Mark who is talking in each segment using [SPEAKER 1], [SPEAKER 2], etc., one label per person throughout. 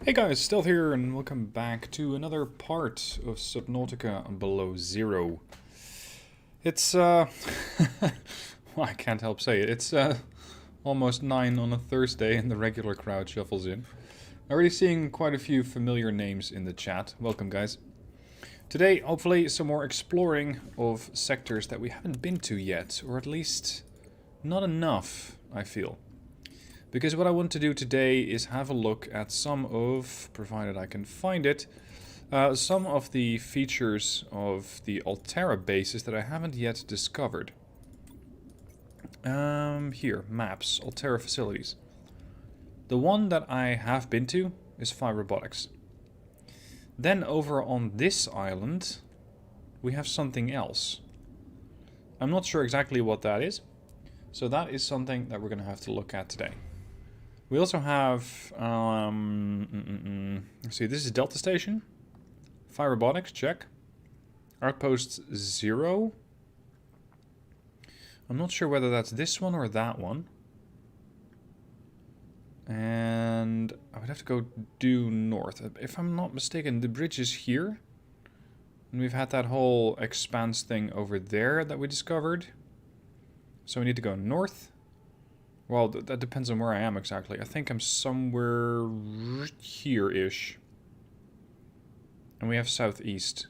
[SPEAKER 1] Hey guys, Stealth here, and welcome back to another part of Subnautica Below Zero. It's, well, I can't help say it. It's, almost 9 on a Thursday and the regular crowd shuffles in. Already seeing quite a few familiar names in the chat. Welcome, guys. Today, hopefully, some more exploring of sectors that we haven't been to yet, or at least not enough, I feel. Because what I want to do today is have a look at some of, provided I can find it, some of the features of the Alterra bases that I haven't yet discovered. Here, maps, Alterra facilities. The one that I have been to is Fire Robotics. Then over on this island, we have something else. I'm not sure exactly what that is, so that is something that we're going to have to look at today. We also have, let's see, this is Delta Station. Fire Robotics, check. Outpost 0. I'm not sure whether that's this one or that one. And I would have to go due north. If I'm not mistaken, the bridge is here. And we've had that whole expanse thing over there that we discovered. So we need to go north. Well, that depends on where I am exactly. I think I'm somewhere here-ish. And we have southeast.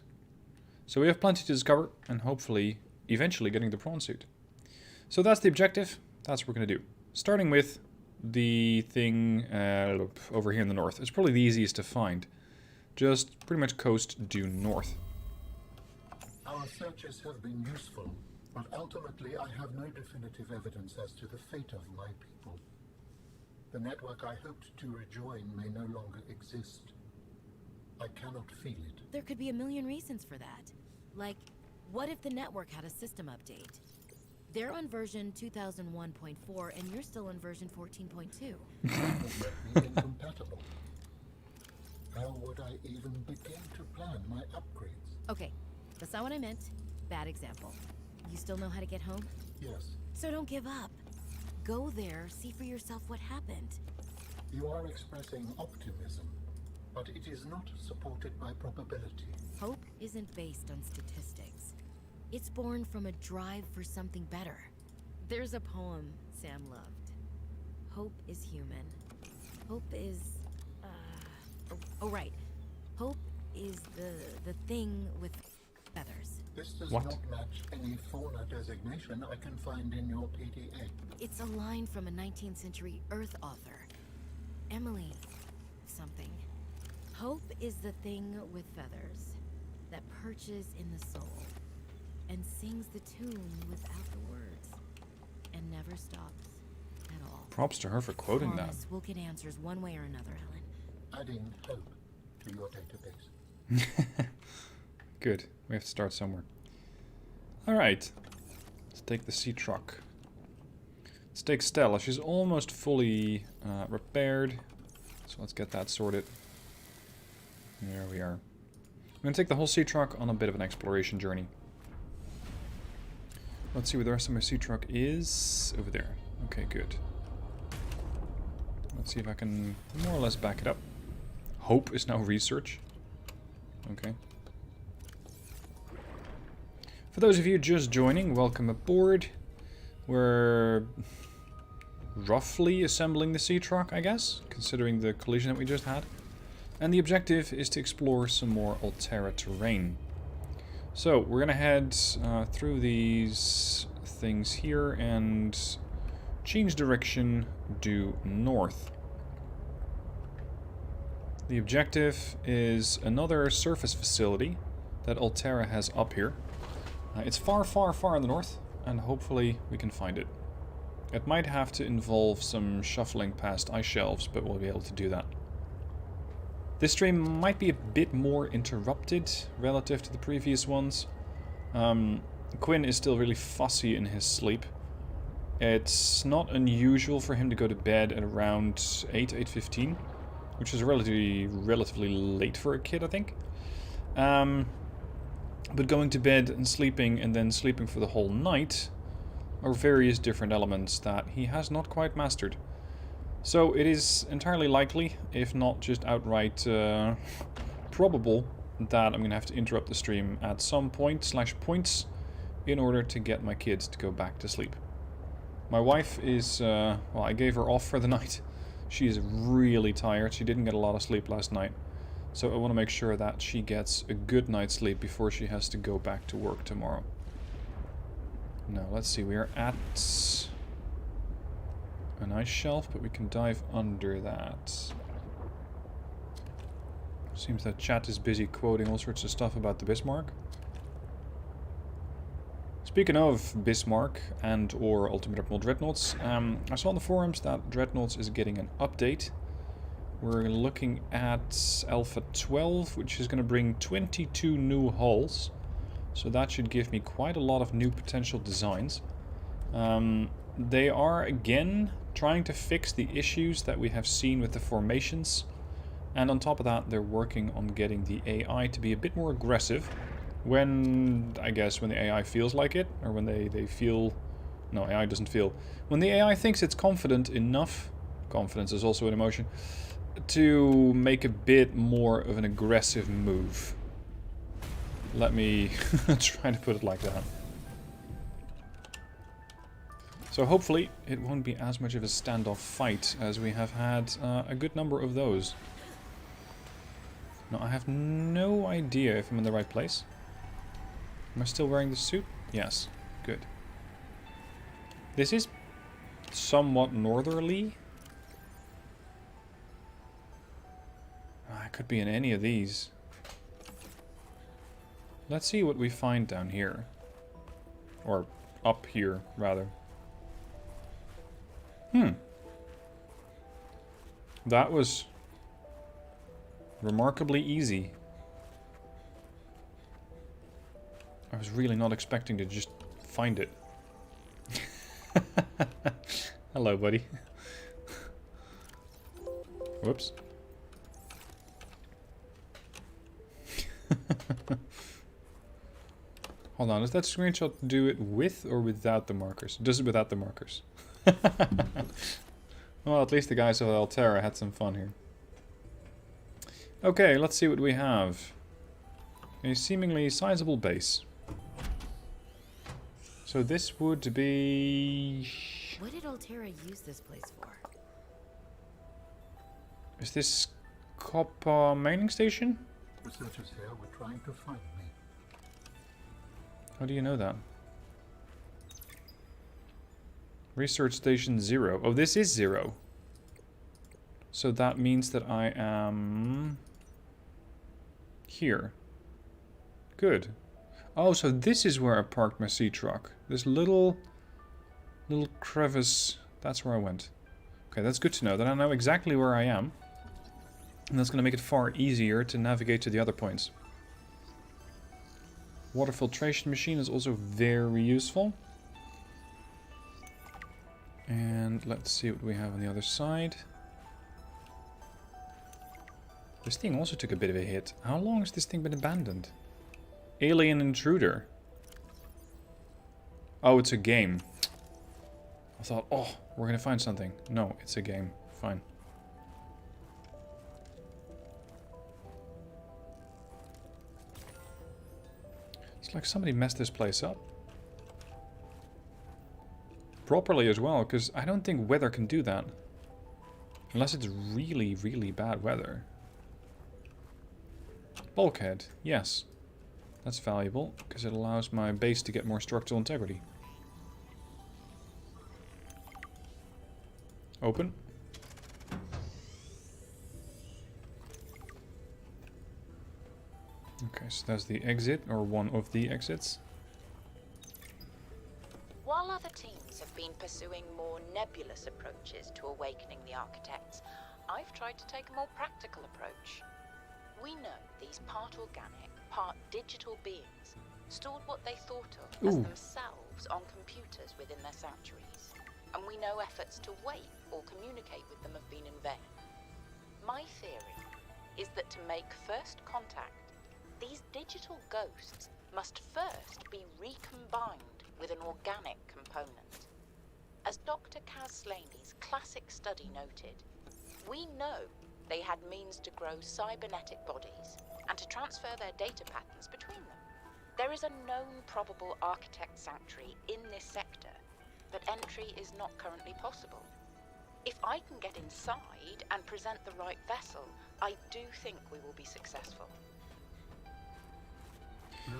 [SPEAKER 1] So we have plenty to discover, and hopefully, eventually getting the prawn suit. So that's the objective. That's what we're going to do. Starting with the thing over here in the north. It's probably the easiest to find. Just pretty much coast due north.
[SPEAKER 2] Our searches have been useful. But ultimately, I have no definitive evidence as to the fate of my people. The network I hoped to rejoin may no longer exist. I cannot feel it.
[SPEAKER 3] There could be a million reasons for that. Like, what if the network had a system update? They're on version 2001.4 and you're still on version 14.2.
[SPEAKER 2] That would be incompatible. How would I even begin to plan my upgrades?
[SPEAKER 3] Okay, that's not what I meant. Bad example. You still know how to get home?
[SPEAKER 2] Yes.
[SPEAKER 3] So don't give up. Go there, see for yourself what happened.
[SPEAKER 2] You are expressing optimism, but it is not supported by probability.
[SPEAKER 3] Hope isn't based on statistics. It's born from a drive for something better. There's a poem Sam loved. Hope is human. Hope is... Oh, right. Hope is the thing with feathers.
[SPEAKER 2] This does
[SPEAKER 1] What?
[SPEAKER 2] not match any fauna designation I can find in your PDA.
[SPEAKER 3] It's a line from a 19th century Earth author. Emily something. Hope is the thing with feathers that perches in the soul and sings the tune without the words and never stops at all.
[SPEAKER 1] Props to her for quoting that.
[SPEAKER 3] Promise we'll get answers one way or another, Helen.
[SPEAKER 2] Adding hope to your database.
[SPEAKER 1] Good. We have to start somewhere. Alright. Let's take the sea truck. Let's take Stella. She's almost fully repaired. So let's get that sorted. There we are. I'm going to take the whole sea truck on a bit of an exploration journey. Let's see where the rest of my sea truck is. Over there. Okay, good. Let's see if I can more or less back it up. Hope is now research. Okay. For those of you just joining, welcome aboard. We're roughly assembling the sea truck, I guess, considering the collision that we just had. And the objective is to explore some more Alterra terrain. So, we're going to head through these things here and change direction due north. The objective is another surface facility that Alterra has up here. It's far, far, far in the north, and hopefully we can find it. It might have to involve some shuffling past ice shelves, but we'll be able to do that. This stream might be a bit more interrupted relative to the previous ones. Quinn is still really fussy in his sleep. It's not unusual for him to go to bed at around 8:15, which is relatively late for a kid, I think. But going to bed and then sleeping for the whole night are various different elements that he has not quite mastered. So it is entirely likely, if not just outright probable, that I'm going to have to interrupt the stream at some point / points in order to get my kids to go back to sleep. My wife is, well, I gave her off for the night. She is really tired. She didn't get a lot of sleep last night. So I want to make sure that she gets a good night's sleep before she has to go back to work tomorrow. Now, let's see. We are at an ice shelf, but we can dive under that. Seems that chat is busy quoting all sorts of stuff about the Bismarck. Speaking of Bismarck and or Ultimate Admiral Dreadnoughts, I saw on the forums that Dreadnoughts is getting an update. We're looking at Alpha 12, which is going to bring 22 new hulls. So that should give me quite a lot of new potential designs. They are, again, trying to fix the issues that we have seen with the formations. And on top of that, they're working on getting the AI to be a bit more aggressive. When, I guess, when the AI feels like it, or when they feel... No, AI doesn't feel. When the AI thinks it's confident enough, confidence is also an emotion, to make a bit more of an aggressive move. Let me try to put it like that. So hopefully it won't be as much of a standoff fight as we have had a good number of those. Now I have no idea if I'm in the right place. Am I still wearing the suit? Yes. Good. This is somewhat northerly. I could be in any of these. Let's see what we find down here. Or up here, rather. That was remarkably easy. I was really not expecting to just find it. Hello, buddy. Whoops. Hold on, does that screenshot do it with or without the markers? It does it without the markers. Well, at least the guys of Alterra had some fun here. Okay, let's see what we have. A seemingly sizable base. So this would be...
[SPEAKER 3] What did Alterra use this place for?
[SPEAKER 1] Is this Karuppiah mining station?
[SPEAKER 2] Researchers here were trying to find me.
[SPEAKER 1] How do you know that? Research station 0. Oh, this is 0. So that means that I am... here. Good. Oh, so this is where I parked my sea truck. This little crevice. That's where I went. Okay, that's good to know. Then I know exactly where I am. And that's going to make it far easier to navigate to the other points. Water filtration machine is also very useful. And let's see what we have on the other side. This thing also took a bit of a hit. How long has this thing been abandoned? Alien intruder. Oh, it's a game. I thought, oh, we're gonna find something. No, it's a game. Fine. It's like somebody messed this place up. Properly as well, because I don't think weather can do that. Unless it's really, really bad weather. Bulkhead, yes. That's valuable, because it allows my base to get more structural integrity. Open. Okay, so that's the exit, or one of the exits.
[SPEAKER 4] While other teams have been pursuing more nebulous approaches to awakening the architects, I've tried to take a more practical approach. We know these part organic, part digital beings stored what they thought of as themselves on computers within their sanctuaries. And we know efforts to wake or communicate with them have been in vain. My theory is that to make first contact, these digital ghosts must first be recombined with an organic component. As Dr. has Slaney's classic study noted, we know they had means to grow cybernetic bodies and to transfer their data patterns between them. There is a known probable architect sanctuary in this sector, but entry is not currently possible. If I can get inside and present the right vessel, I do think we will be successful.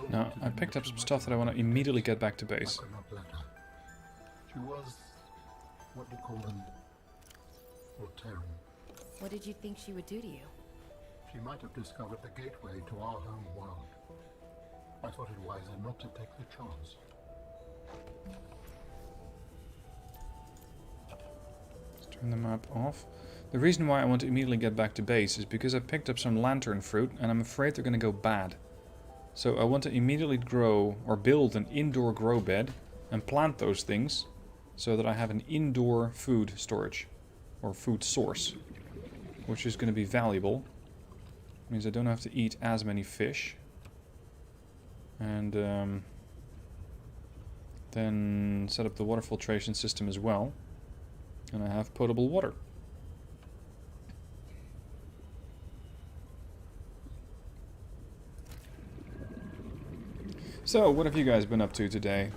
[SPEAKER 1] Now, I picked up some stuff that I want to immediately get back to base.
[SPEAKER 2] I could not let her. She was, what do you call them? Alterra.
[SPEAKER 3] What did you think she would do to you?
[SPEAKER 2] She might have discovered the gateway to our home world. I thought it wiser not to take the chance.
[SPEAKER 1] Let's turn the map off. The reason why I want to immediately get back to base is because I picked up some lantern fruit and I'm afraid they're going to go bad. So I want to immediately grow or build an indoor grow bed and plant those things so that I have an indoor food storage or food source, which is going to be valuable. Means I don't have to eat as many fish. And then set up the water filtration system as well. And I have potable water. So, what have you guys been up to today?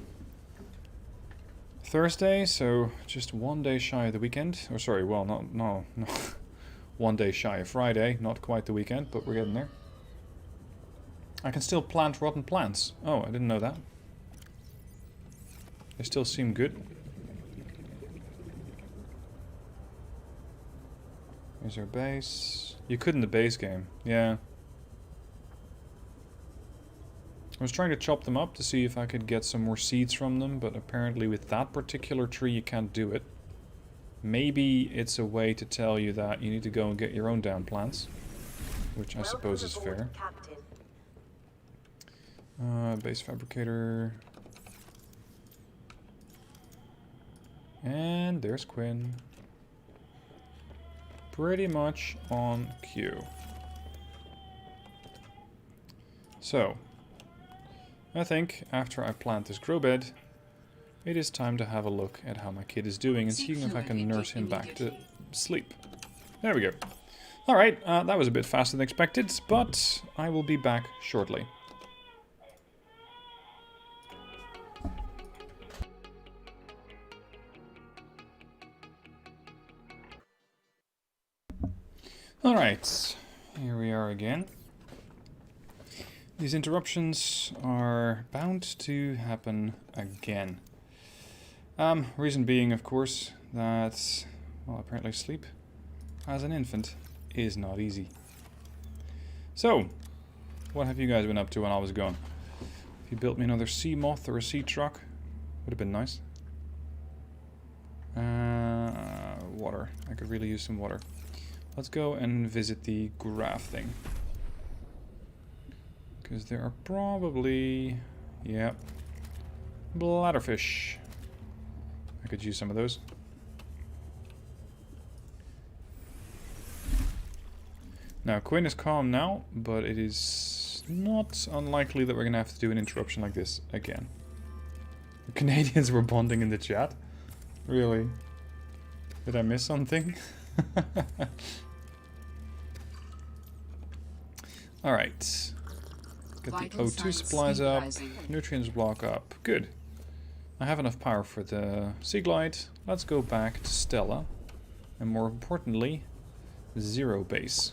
[SPEAKER 1] Thursday, so just one day shy of the weekend. Or sorry, well, no. One day shy of Friday. Not quite the weekend, but we're getting there. I can still plant rotten plants. Oh, I didn't know that. They still seem good. Here's our base. You could in the base game, yeah. I was trying to chop them up to see if I could get some more seeds from them, but apparently with that particular tree you can't do it. Maybe it's a way to tell you that you need to go and get your own down plants, which I suppose is fair. Base fabricator. And there's Quinn. Pretty much on cue. So, I think after I plant this grow bed, it is time to have a look at how my kid is doing and seeing if I can nurse him back to sleep. There we go. Alright, that was a bit faster than expected, but I will be back shortly. Alright, here we are again. These interruptions are bound to happen again. Reason being, of course, that, well, apparently sleep as an infant is not easy. So, what have you guys been up to when I was gone? If you built me another sea moth or a sea truck, would have been nice. Water. I could really use some water. Let's go and visit the graph thing. Because there are probably, yep, bladderfish. I could use some of those. Now, Quinn is calm now, but it is not unlikely that we're going to have to do an interruption like this again. The Canadians were bonding in the chat. Really? Did I miss something? Alright. Get the O2 supplies up, nutrients block up. Good. I have enough power for the Sea Glide. Let's go back to Stella. And more importantly, Zero Base.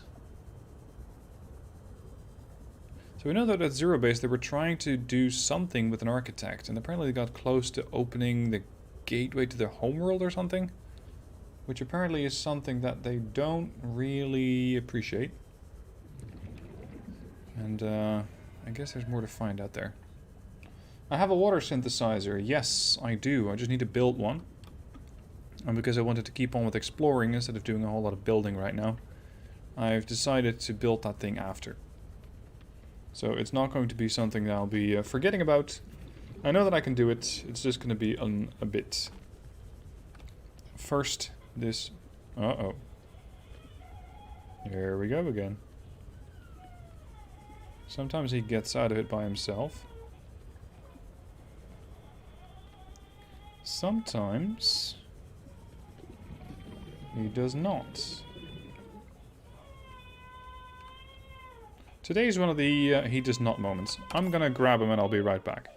[SPEAKER 1] So we know that at Zero Base they were trying to do something with an architect. And apparently they got close to opening the gateway to their homeworld or something. Which apparently is something that they don't really appreciate. And I guess there's more to find out there. I have a water synthesizer. Yes, I do. I just need to build one. And because I wanted to keep on with exploring instead of doing a whole lot of building right now, I've decided to build that thing after. So it's not going to be something that I'll be forgetting about. I know that I can do it. It's just going to be a bit. First, this... Uh-oh. Here we go again. Sometimes he gets out of it by himself. Sometimes He does not. Today's one of the he does not moments. I'm gonna grab him and I'll be right back.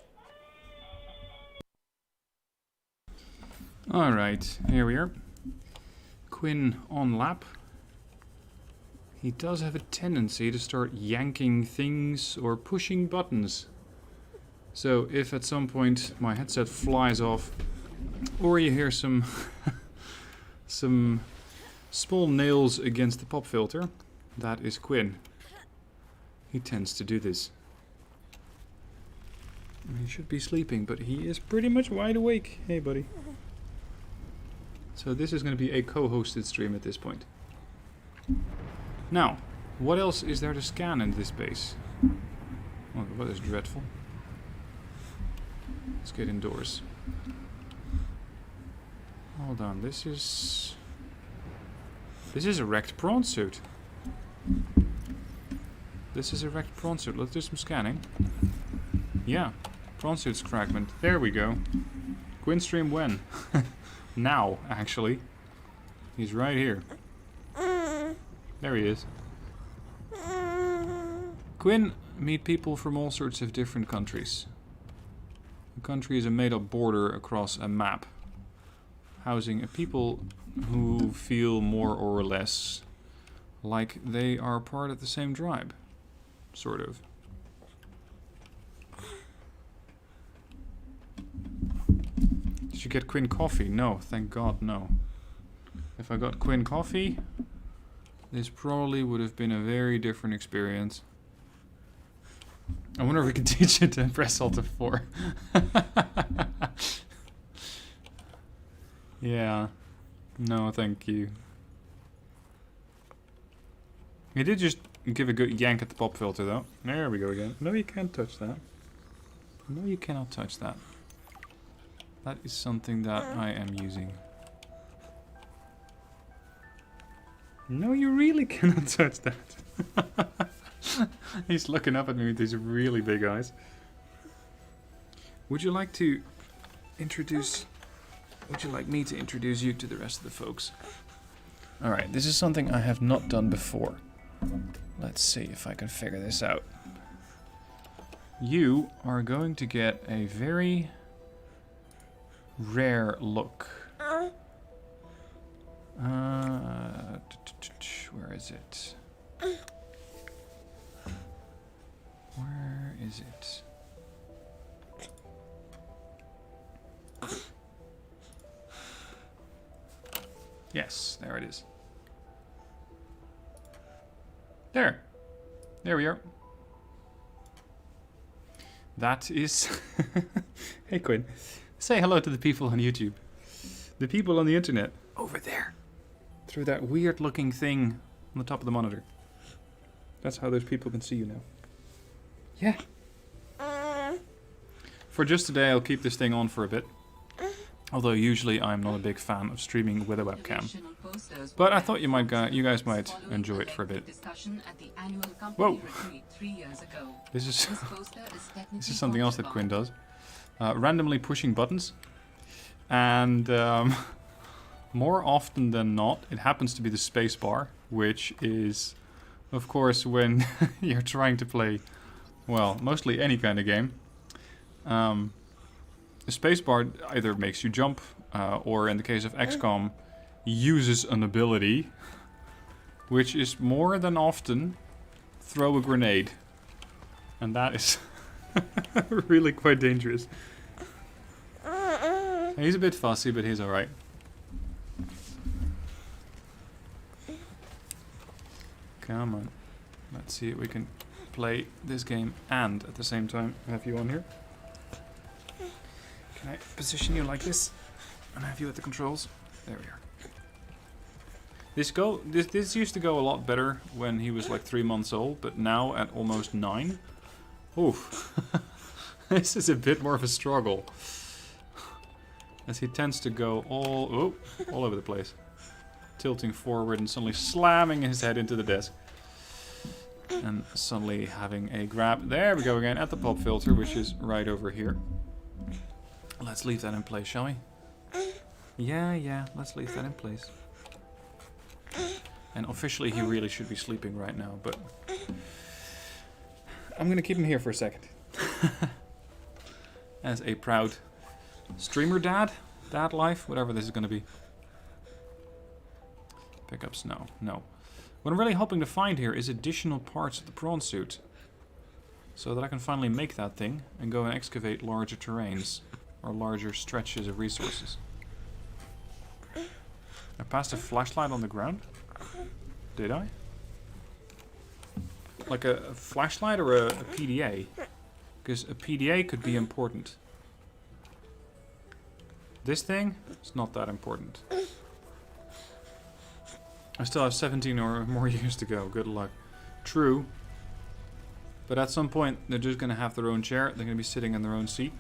[SPEAKER 1] Alright, here we are. Quinn on lap. He does have a tendency to start yanking things or pushing buttons. So if at some point my headset flies off, or you hear some some small nails against the pop filter, that is Quinn. He tends to do this. He should be sleeping, but he is pretty much wide awake. Hey, buddy. So this is going to be a co-hosted stream at this point. Now, what else is there to scan in this base? Oh, the weather's dreadful. Let's get indoors. Hold on, this is a wrecked prawn suit. This is a wrecked prawn suit. Let's do some scanning. Yeah, prawn suit's fragment. There we go. Quinn stream when? Now, actually. He's right here. There he is. Quinn meet people from all sorts of different countries. A country is a made-up border across a map, housing a people who feel more or less like they are part of the same tribe. Sort of. Did you get Quinn coffee? No, thank God, no. If I got Quinn coffee, this probably would have been a very different experience. I wonder if we can teach it to press Alt F4. Yeah. No, thank you. He did just give a good yank at the pop filter, though. There we go again. No, you can't touch that. No, you cannot touch that. That is something that I am using. No, you really cannot touch that. He's looking up at me with these really big eyes. Would you like to introduce... Would you like me to introduce you to the rest of the folks? Alright, this is something I have not done before. Let's see if I can figure this out. You are going to get a very rare look. Where is it? Where is it? Yes, there it is. There. There we are. That is... Hey, Quinn. Say hello to the people on YouTube. The people on the internet. Over there. Through that weird looking thing on the top of the monitor. That's how those people can see you now. Yeah. For just today, I'll keep this thing on for a bit. Although usually I'm not a big fan of streaming with a webcam. But I thought you guys might enjoy it for a bit. Whoa! This is this is something else that Quinn does. Randomly pushing buttons. And more often than not, it happens to be the space bar, which is, of course, when you're trying to play, well, mostly any kind of game. The spacebar either makes you jump, or in the case of XCOM, uses an ability, which is more than often throw a grenade. And that is really quite dangerous. He's a bit fussy, but he's alright. Come on. Let's see if we can play this game and at the same time have you on here. Can I position you like this and have you at the controls? There we are. This used to go a lot better when he was like 3 months old, but now at almost 9. Oof. This is a bit more of a struggle. As he tends to go all over the place. Tilting forward and suddenly slamming his head into the desk. And suddenly having a grab. There we go again at the pop filter, which is right over here. Let's leave that in place, shall we? Yeah, let's leave that in place. And officially he really should be sleeping right now, but I'm gonna keep him here for a second. As a proud streamer dad life, whatever this is gonna be. Pickups, no. What I'm really hoping to find here is additional parts of the prawn suit. So that I can finally make that thing and go and excavate larger terrains or larger stretches of resources. I passed a flashlight on the ground? Did I? Like a flashlight or a PDA? Because a PDA could be important. This thing is not that important. I still have 17 or more years to go. Good luck. True. But at some point, they're just going to have their own chair. They're going to be sitting in their own seat.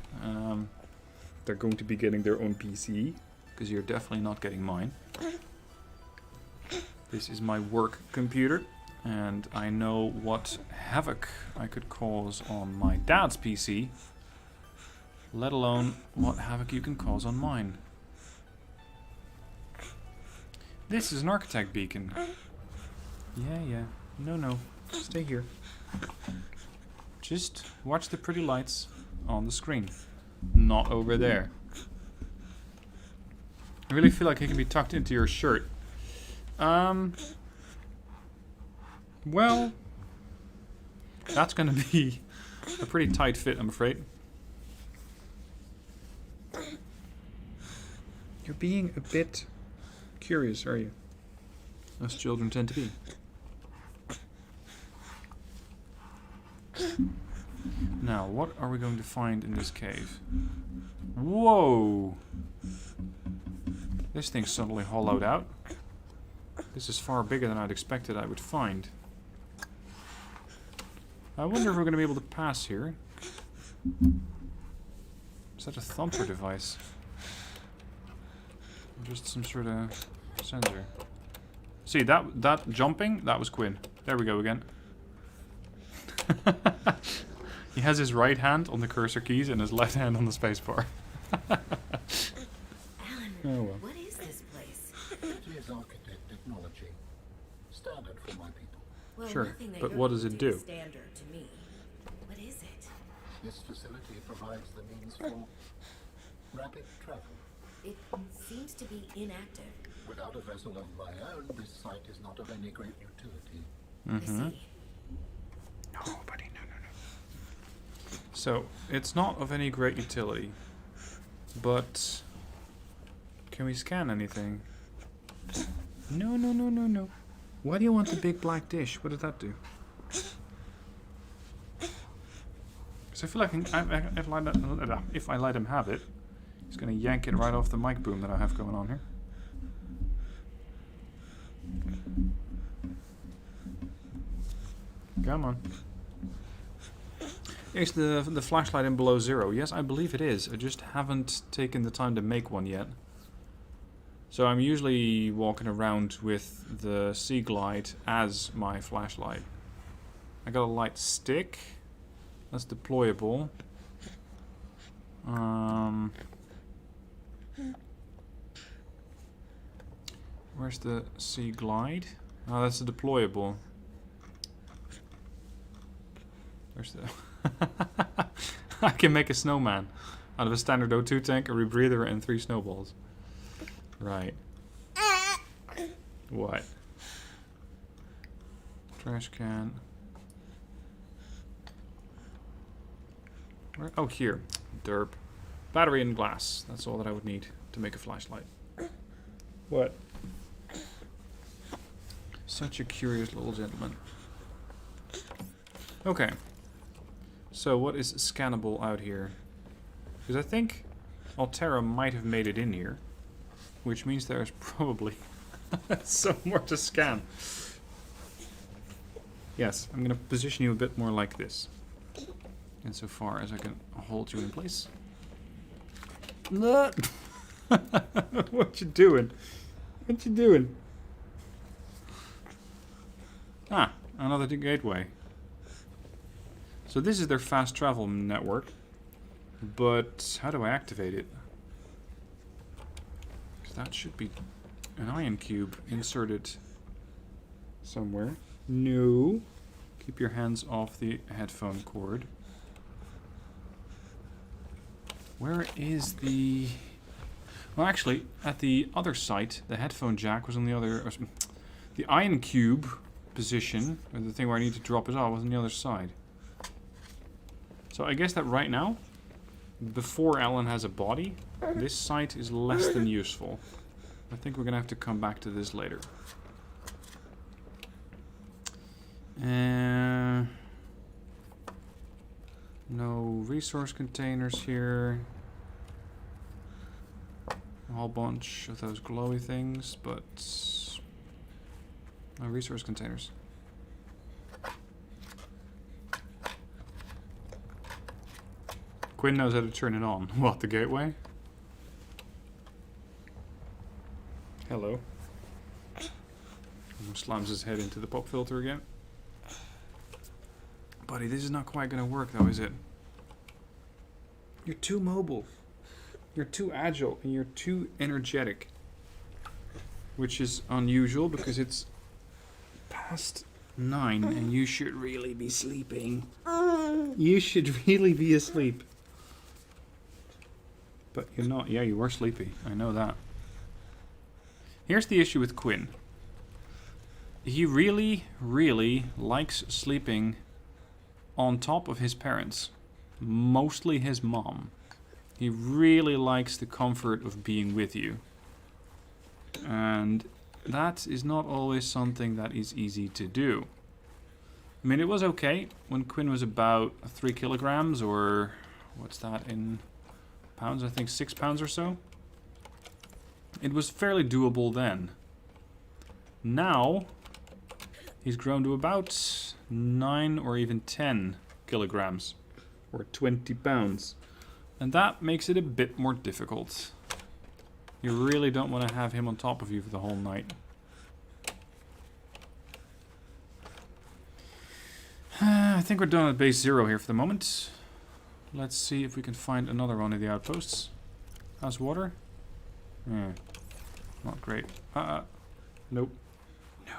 [SPEAKER 1] They're going to be getting their own PC. Because you're definitely not getting mine. This is my work computer. And I know what havoc I could cause on my dad's PC. Let alone what havoc you can cause on mine. This is an architect beacon. Yeah. No. Stay here. Just watch the pretty lights on the screen. Not over there. I really feel like it can be tucked into your shirt. Well, that's going to be a pretty tight fit, I'm afraid. You're being a bit curious, are you? As children tend to be. Now, what are we going to find in this cave? Whoa! This thing's suddenly hollowed out. This is far bigger than I'd expected I would find. I wonder if we're going to be able to pass here. Is that a thumper device? Or just some sort of sensor? See, that jumping, that was Quinn. There we go again. He has his right hand on the cursor keys and his left hand on the spacebar.
[SPEAKER 3] Alan,
[SPEAKER 1] oh well.
[SPEAKER 3] what is this place?
[SPEAKER 2] It is architect technology. Standard for my people.
[SPEAKER 3] Well,
[SPEAKER 1] Sure,
[SPEAKER 3] nothing that
[SPEAKER 1] but
[SPEAKER 3] you're
[SPEAKER 1] what
[SPEAKER 3] going
[SPEAKER 1] does
[SPEAKER 3] to
[SPEAKER 1] it do?
[SPEAKER 3] is standard to me. What is it?
[SPEAKER 2] This facility provides the means for rapid travel.
[SPEAKER 3] It seems to be inactive.
[SPEAKER 2] Without a vessel of my own, this site is not of any great utility.
[SPEAKER 3] I see.
[SPEAKER 1] No, buddy, no. So, it's not of any great utility. But can we scan anything? No. Why do you want the big black dish? What does that do? Because I feel like if I let him have it, he's going to yank it right off the mic boom that I have going on here. Come on. Is the flashlight in below zero? Yes, I believe it is. I just haven't taken the time to make one yet. So I'm usually walking around with the Sea Glide as my flashlight. I got a light stick. That's deployable. Where's the Sea Glide? Oh, that's the deployable. Where's the... I can make a snowman out of a standard O2 tank, a rebreather, and 3 snowballs. Right. What? Trash can. Where? Oh, here. Derp. Battery and glass. That's all that I would need to make a flashlight. What? Such a curious little gentleman. Okay. So what is scannable out here? Because I think Alterra might have made it in here. Which means there's probably some more to scan. Yes, I'm going to position you a bit more like this. Insofar as I can hold you in place. What you doing? What you doing? Ah, another gateway. So this is their fast travel network. But how do I activate it? Because that should be an ion cube inserted somewhere. No. Keep your hands off the headphone cord. Where is the... Well, actually, at the other site, the headphone jack was on the other... The iron cube position, or the thing where I need to drop it off, was on the other side. So I guess that right now, before Ellen has a body, this site is less than useful. I think we're going to have to come back to this later. No resource containers here. A whole bunch of those glowy things, but no resource containers. Quinn knows how to turn it on. What, the gateway? Hello. Slams his head into the pop filter again. Buddy, this is not quite gonna work though, is it? You're too mobile. You're too agile and you're too energetic. Which is unusual because it's past 9 and you should really be sleeping. You should really be asleep. But you're not. Yeah, you were sleepy. I know that. Here's the issue with Quinn. He really, really likes sleeping on top of his parents. Mostly his mom. He really likes the comfort of being with you. And that is not always something that is easy to do. I mean, it was okay when Quinn was about 3 kilograms, or what's that in pounds? I think 6 pounds or so. It was fairly doable then. Now, he's grown to about 9 or even 10 kilograms, or 20 pounds. And that makes it a bit more difficult. You really don't want to have him on top of you for the whole night. I think we're done at base 0 here for the moment. Let's see if we can find another one of the outposts. How's water? Not great. Nope. No.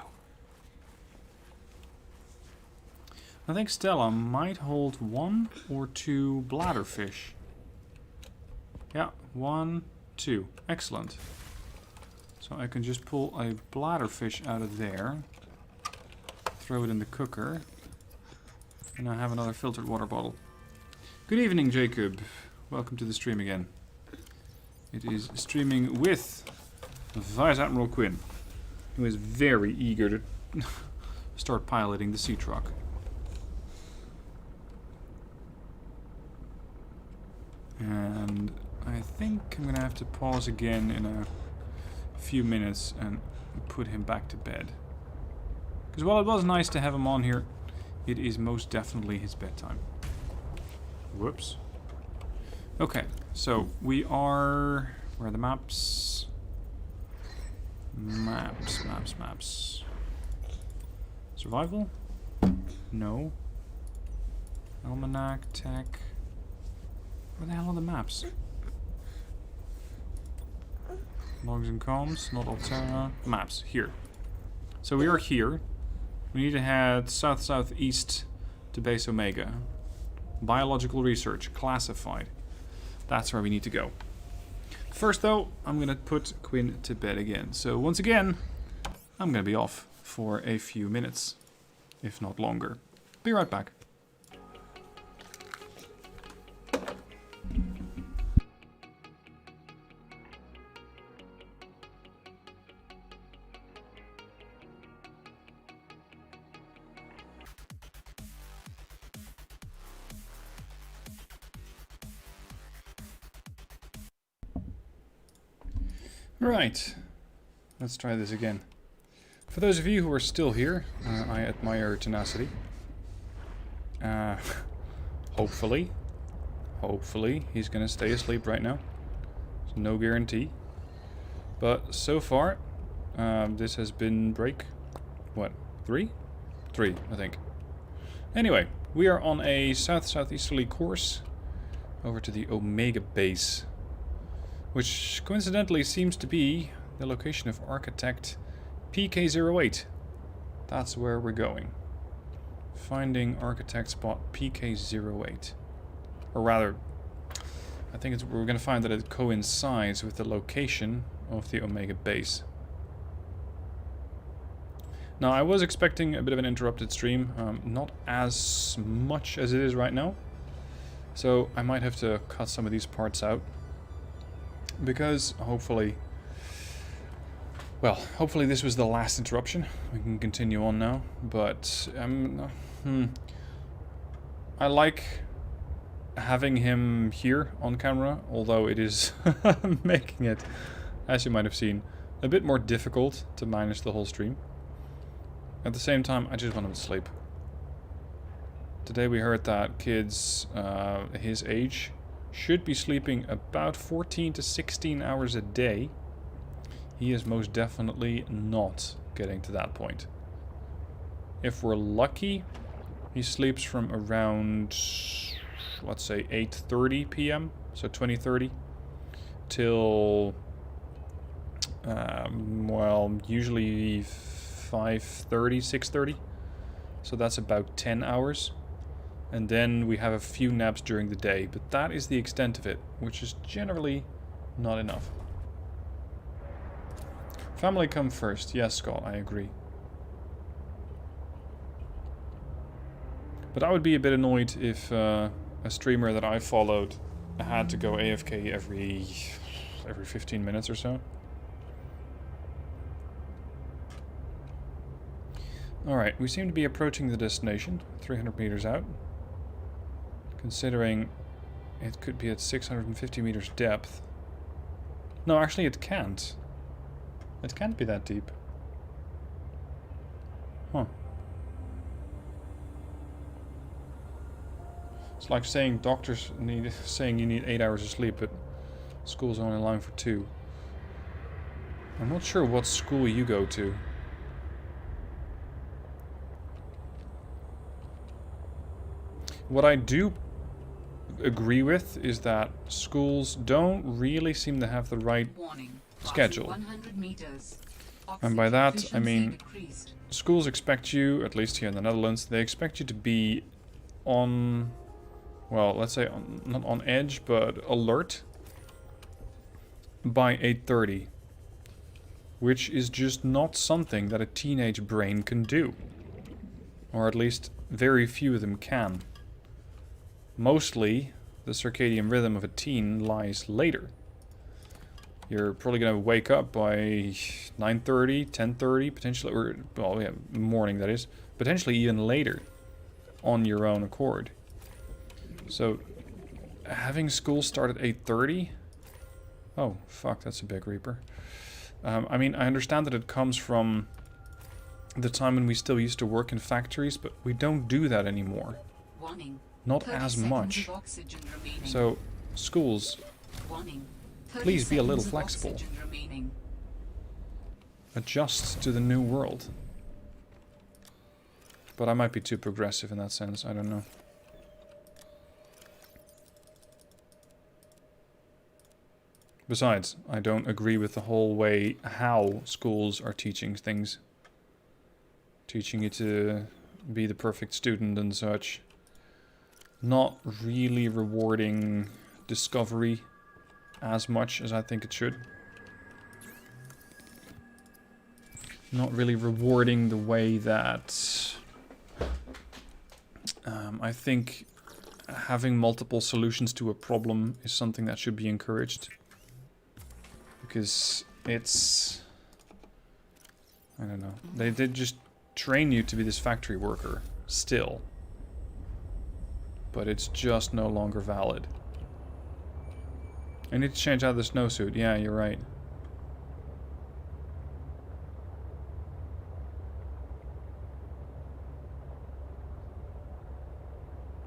[SPEAKER 1] I think Stella might hold 1 or 2 bladderfish. Yeah, 1, 2. Excellent. So I can just pull a bladderfish out of there. Throw it in the cooker. And I have another filtered water bottle. Good evening, Jacob. Welcome to the stream again. It is streaming with Vice Admiral Quinn, who is very eager to start piloting the sea truck. And I think I'm gonna have to pause again in a few minutes and put him back to bed. Because while it was nice to have him on here, it is most definitely his bedtime. Whoops. Okay, so we are... Where are the maps? Maps. Survival? No. Almanac, tech. Where the hell are the maps? Logs and comms, not Alterra. Maps, here. So we are here. We need to head south-southeast to base Omega. Biological research, classified. That's where we need to go. First though, I'm gonna put Quinn to bed again. So once again, I'm gonna be off for a few minutes, if not longer. Be right back. Right, let's try this again. For those of you who are still here, I admire your tenacity. Hopefully he's gonna stay asleep right now. There's no guarantee. But so far, this has been break, what, 3? 3, I think. Anyway, we are on a south-southeasterly course over to the Omega base, which coincidentally seems to be the location of architect PK08. That's where we're going. Finding architect spot PK08. Or rather, I think we're going to find that it coincides with the location of the Omega base. Now, I was expecting a bit of an interrupted stream, not as much as it is right now. So I might have to cut some of these parts out. Because hopefully... Well, hopefully this was the last interruption. We can continue on now. But I like having him here on camera, although it is making it, as you might have seen, a bit more difficult to manage the whole stream. At the same time, I just want him to sleep. Today we heard that kids his age should be sleeping about 14 to 16 hours a day. He is most definitely not getting to that point. If we're lucky, he sleeps from around, let's say, 8:30 p.m., so 20:30, till, well, usually 5:30, 6:30. So that's about 10 hours. And then we have a few naps during the day, but that is the extent of it, which is generally not enough. Family come first. Yes, Scott, I agree. But I would be a bit annoyed if a streamer that I followed had to go AFK every 15 minutes or so. Alright, we seem to be approaching the destination, 300 meters out. Considering it could be at 650 meters depth. No, actually it can't. It can't be that deep. Huh. It's like saying doctors saying you need 8 hours of sleep, but school's only allowing for 2. I'm not sure what school you go to. What I do agree with is that schools don't really seem to have the right schedule. And by that, I mean, schools expect you, at least here in the Netherlands, they expect you to be on, well, let's say not on edge, but alert by 8:30. Which is just not something that a teenage brain can do. Or at least very few of them can. Mostly, the circadian rhythm of a teen lies later. You're probably going to wake up by 9:30, 10:30, potentially, or, well, yeah, morning that is, potentially even later on your own accord. So, having school start at 8:30? Oh, fuck, that's a big reaper. I mean, I understand that it comes from the time when we still used to work in factories, but we don't do that anymore. Not as much. So, schools, please be a little flexible. Adjust to the new world. But I might be too progressive in that sense, I don't know. Besides, I don't agree with the whole way how schools are teaching things. Teaching you to be the perfect student and such. Not really rewarding discovery as much as I think it should. Not really rewarding the way that I think having multiple solutions to a problem is something that should be encouraged. Because it's, I don't know, they just train you to be this factory worker still. But it's just no longer valid. I need to change out the snowsuit. Yeah, you're right.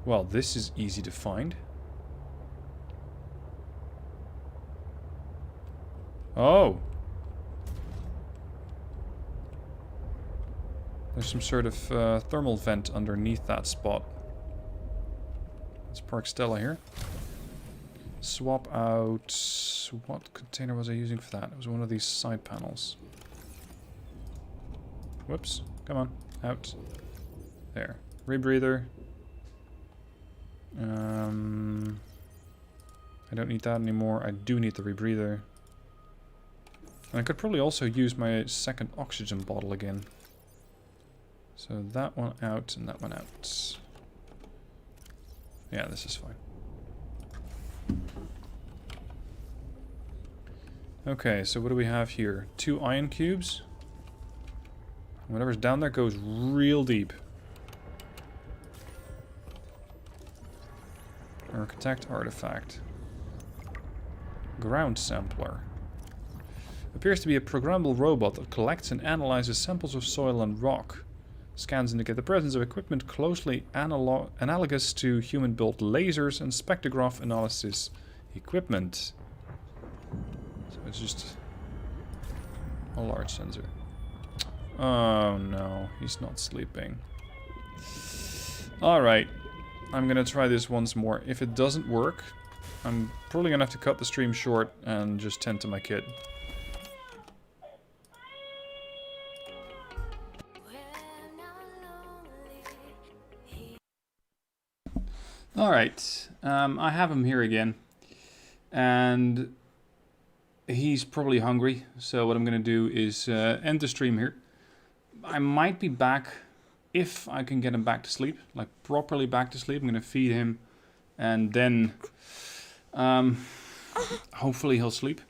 [SPEAKER 1] Well, this is easy to find. Oh! There's some sort of thermal vent underneath that spot. Let's park Stella here. Swap out... What container was I using for that? It was one of these side panels. Whoops. Come on. Out. There. Rebreather. I don't need that anymore. I do need the rebreather. And I could probably also use my second oxygen bottle again. So that one out and that one out. Yeah, this is fine. Okay, so what do we have here? 2 ion cubes. Whatever's down there goes real deep. Architect artifact. Ground sampler. Appears to be a programmable robot that collects and analyzes samples of soil and rock. Scans indicate the presence of equipment closely analogous to human-built lasers and spectrograph analysis equipment. So it's just a large sensor. Oh no, he's not sleeping. Alright, I'm gonna try this once more. If it doesn't work, I'm probably gonna have to cut the stream short and just tend to my kid. Alright, I have him here again, and he's probably hungry, so what I'm going to do is end the stream here. I might be back if I can get him back to sleep, like properly back to sleep. I'm going to feed him, and then hopefully he'll sleep,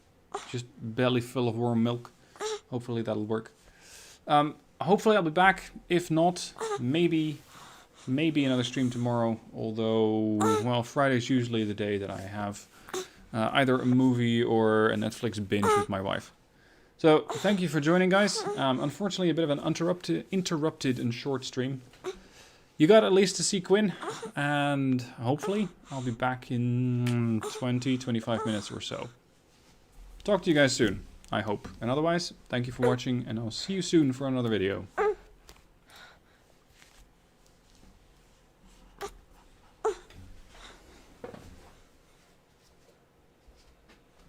[SPEAKER 1] just belly full of warm milk. Hopefully that'll work. Hopefully I'll be back. If not, maybe another stream tomorrow, although, well, Friday's usually the day that I have either a movie or a Netflix binge with my wife. So, thank you for joining, guys. Unfortunately, a bit of an interrupted and short stream. You got at least to see Quinn, and hopefully I'll be back in 20-25 minutes or so. Talk to you guys soon, I hope. And otherwise, thank you for watching, and I'll see you soon for another video.